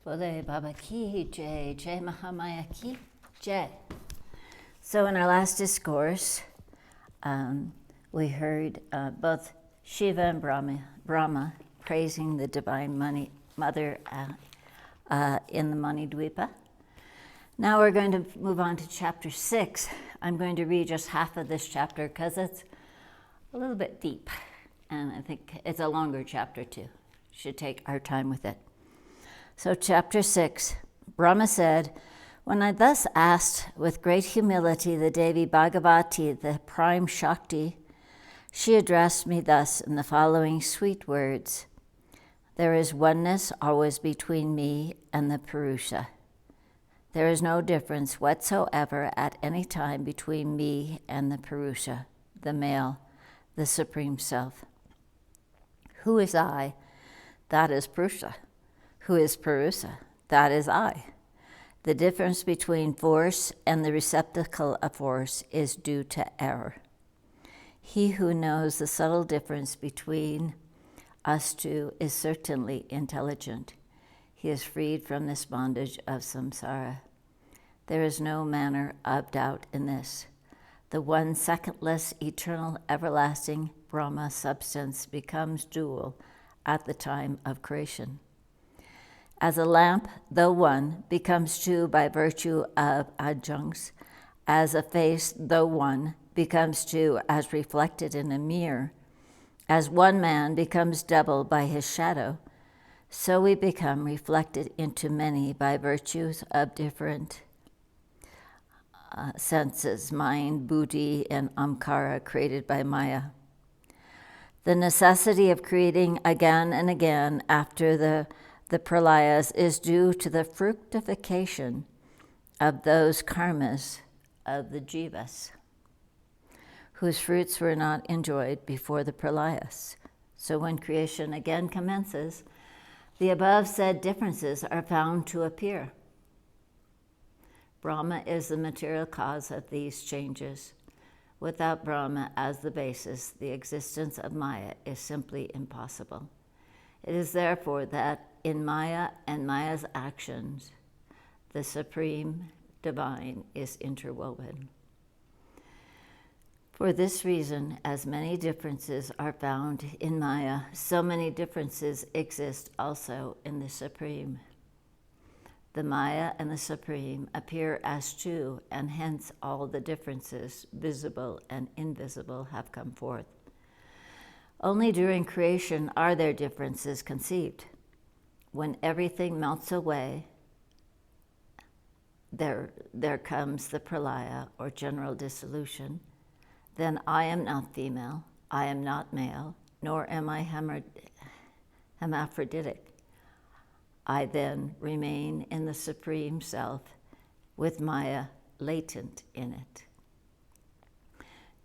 Bole Baba Ki Jai, Jai Mahamaya Ki Jai. So in our last discourse, we heard both Shiva and Brahma praising the Divine Mother in the Mani Dvipa. Now we're going to move on to chapter 6. I'm going to read just half of this chapter because it's a little bit deep, and I think it's a longer chapter too. Should take our time with it. So chapter 6, Brahma said, "When I thus asked with great humility the Devi Bhagavati, the prime Shakti, she addressed me thus in the following sweet words. There is oneness always between me and the Purusa. There is no difference whatsoever at any time between me and the Purusa, the male, the Supreme Self. Who is I? That is Purusa. Who is Purusa? That is I. The difference between force and the receptacle of force is due to error. He who knows the subtle difference between us two is certainly intelligent. He is freed from this bondage of samsara. There is no manner of doubt in this. The one secondless, eternal, everlasting Brahma substance becomes dual at the time of creation. As a lamp, though one, becomes two by virtue of adjuncts, as a face, though one, becomes two as reflected in a mirror, as one man becomes double by his shadow, so we become reflected into many by virtues of different senses, mind, buddhi, and amkara created by Maya. The necessity of creating again and again after the pralayas is due to the fructification of those karmas of the jivas, whose fruits were not enjoyed before the pralayas. So when creation again commences, the above said differences are found to appear. Brahma is the material cause of these changes. Without Brahma as the basis, the existence of Maya is simply impossible. It is therefore that in Maya and Maya's actions, the Supreme Divine is interwoven. For this reason, as many differences are found in Maya, so many differences exist also in the Supreme. The Maya and the Supreme appear as two, and hence all the differences, visible and invisible, have come forth. Only during creation are there differences conceived. When everything melts away, there comes the pralaya, or general dissolution. Then I am not female, I am not male, nor am I hermaphroditic. I then remain in the Supreme Self with Maya latent in it.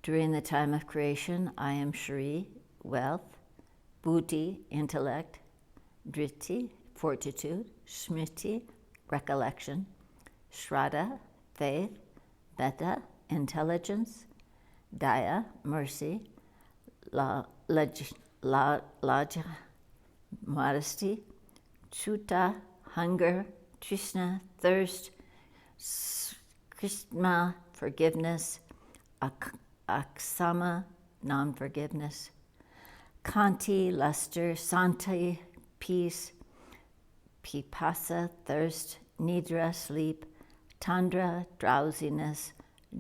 During the time of creation, I am Shri, wealth, Buddhi, intellect, Driti, fortitude, Smriti, recollection, Shraddha, faith, Metta, intelligence, Daya, mercy, Laja, modesty, Chuta, hunger, Trishna, thirst, Krishna, forgiveness, Aksama, non-forgiveness, Kanti, luster, Santi, peace, Pipasa, thirst, Nidra, sleep, Tandra, drowsiness,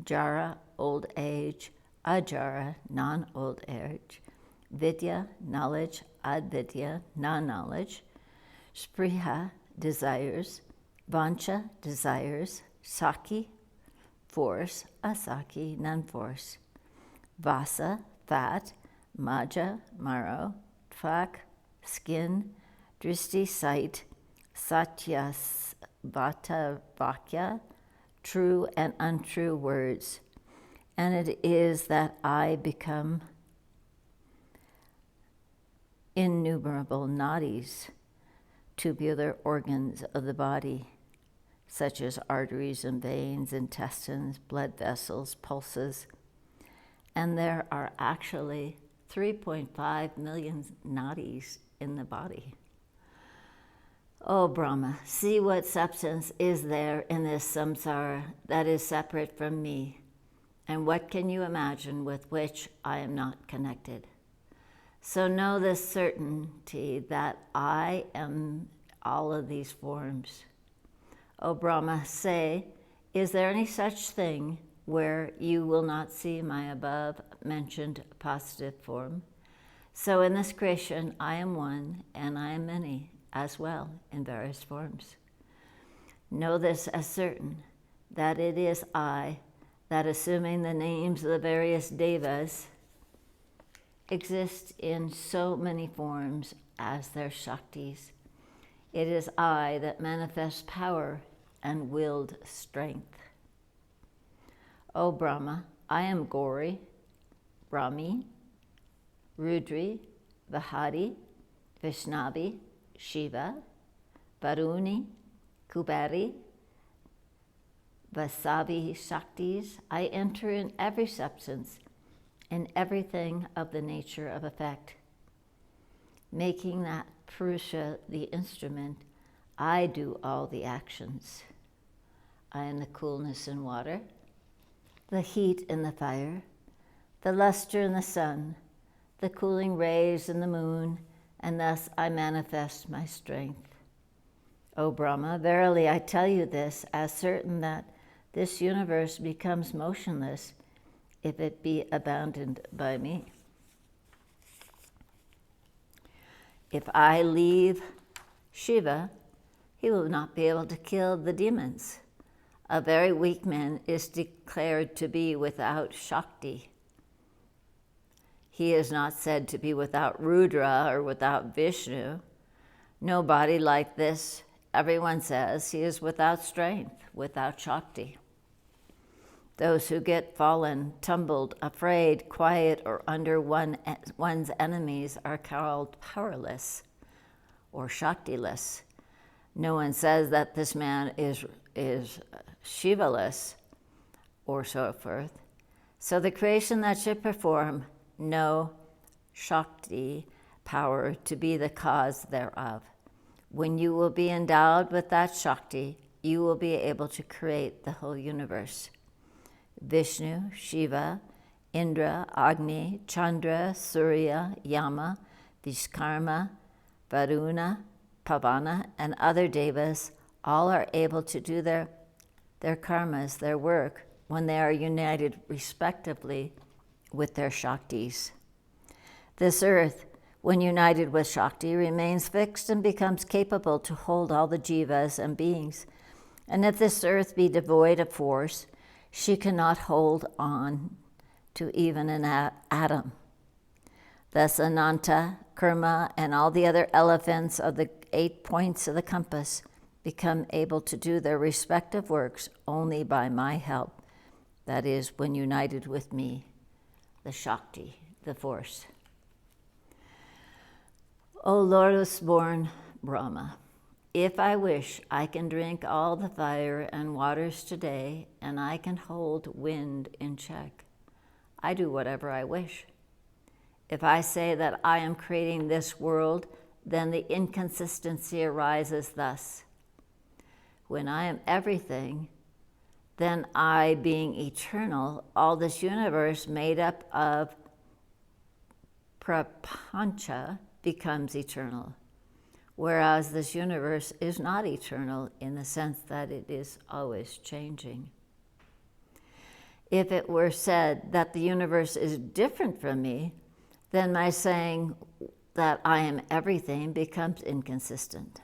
Jara, old age, Ajara, non-old age, Vidya, knowledge, Advidya, non-knowledge, Spriha, desires, Vancha, desires, Saki, force, Asaki, non-force, Vasa, fat, Maja, marrow, Tvak, skin, Dristi, sight, Satya, Vata, Vakya, true and untrue words. And it is that I become innumerable nadis, tubular organs of the body, such as arteries and veins, intestines, blood vessels, pulses. And there are actually 3.5 million nadis in the body. O Brahma, see what substance is there in this samsara that is separate from me, and what can you imagine with which I am not connected? So know this certainty that I am all of these forms. O Brahma, say, is there any such thing where you will not see my above mentioned positive form? So in this creation, I am one and I am many as well in various forms. Know this as certain, that it is I that, assuming the names of the various devas, exist in so many forms as their Shaktis. It is I that manifests power and willed strength. O Brahma, I am Gauri, Brahmi, Rudri, Vahadi, Vaishnavi, Shiva, Varuni, Kubari, Vasavi Shaktis. I enter in every substance, in everything of the nature of effect. Making that Purusa the instrument, I do all the actions. I am the coolness in water, the heat in the fire, the luster in the sun, the cooling rays in the moon, and thus I manifest my strength. O Brahma, verily I tell you this as certain that this universe becomes motionless if it be abandoned by me. If I leave Shiva, he will not be able to kill the demons. A very weak man is declared to be without Shakti. He is not said to be without Rudra or without Vishnu. Nobody like this. Everyone says he is without strength, without Shakti. Those who get fallen, tumbled, afraid, quiet, or under one's enemies are called powerless or Shaktiless. No one says that this man is Shivaless or so forth. So the creation that should perform no Shakti power to be the cause thereof. When you will be endowed with that Shakti, you will be able to create the whole universe. Vishnu, Shiva, Indra, Agni, Chandra, Surya, Yama, Vishkarma, Varuna, Pavana, and other devas all are able to do their karmas, their work, when they are united respectively with their Shaktis. This earth, when united with Shakti, remains fixed and becomes capable to hold all the jivas and beings. And if this earth be devoid of force, she cannot hold on to even an atom. Thus Ananta, Kurma, and all the other elephants of the 8 points of the compass become able to do their respective works only by my help, that is, when united with me, the Shakti, the force. O lotus-born Brahma, if I wish, I can drink all the fire and waters today, and I can hold wind in check. I do whatever I wish. If I say that I am creating this world, then the inconsistency arises thus. When I am everything, then I, being eternal, all this universe made up of prapancha becomes eternal, whereas this universe is not eternal in the sense that it is always changing. If it were said that the universe is different from me, then my saying that I am everything becomes inconsistent.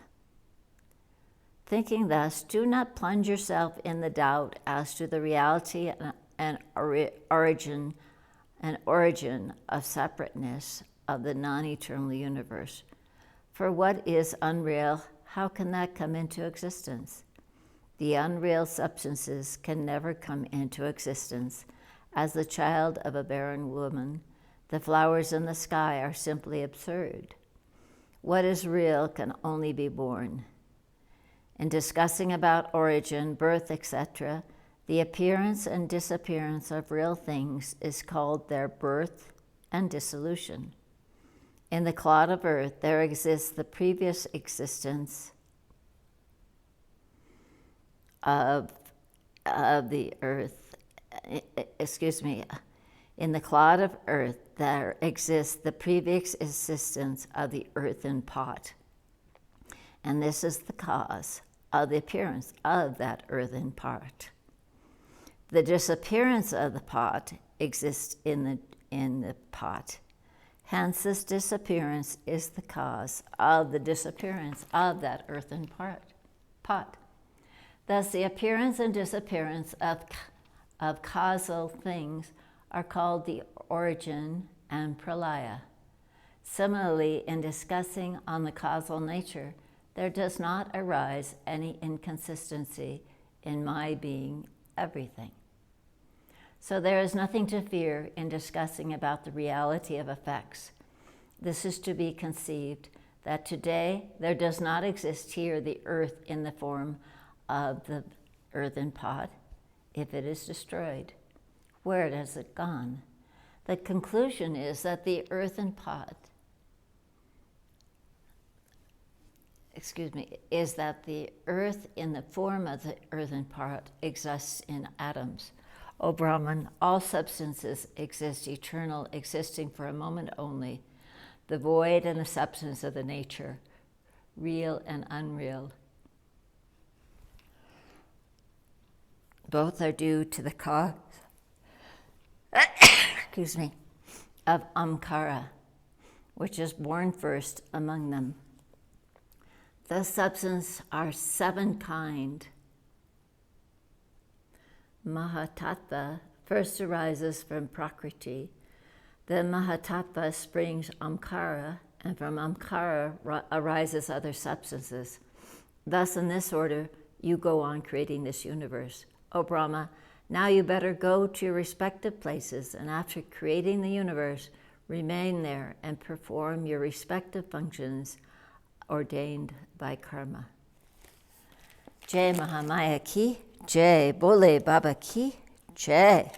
Thinking thus, do not plunge yourself in the doubt as to the reality and origin of separateness of the non-eternal universe. For what is unreal, how can that come into existence? The unreal substances can never come into existence. As the child of a barren woman, the flowers in the sky are simply absurd. What is real can only be born. In discussing about origin, birth, etc., the appearance and disappearance of real things is called their birth and dissolution. In the clod of earth, there exists the previous existence, of the earth, in the clod of earth there exists the previous existence of the earthen pot. And this is the cause of the appearance of that earthen pot. The disappearance of the pot exists in the pot. Hence, this disappearance is the cause of the disappearance of that earthen pot. Thus, the appearance and disappearance of causal things are called the origin and pralaya. Similarly, in discussing on the causal nature, there does not arise any inconsistency in my being everything. So there is nothing to fear in discussing about the reality of effects. This is to be conceived that today there does not exist here the earth in the form of the earthen pot. If it is destroyed, where has it gone? The conclusion is that the earthen pot, is that the earth in the form of the earthen pot exists in atoms. O Brahman, all substances exist eternal, existing for a moment only, the void and the substance of the nature, real and unreal. Both are due to the cause of Amkara, which is born first among them. The substance are seven kind. Mahatattva first arises from Prakriti. Then Mahatattva springs Amkara, and from Amkara arises other substances. Thus, in this order, you go on creating this universe. O Brahma, now you better go to your respective places, and after creating the universe, remain there and perform your respective functions ordained by karma. Jai Mahamaya ki, Jai Bole Baba ki, Jai.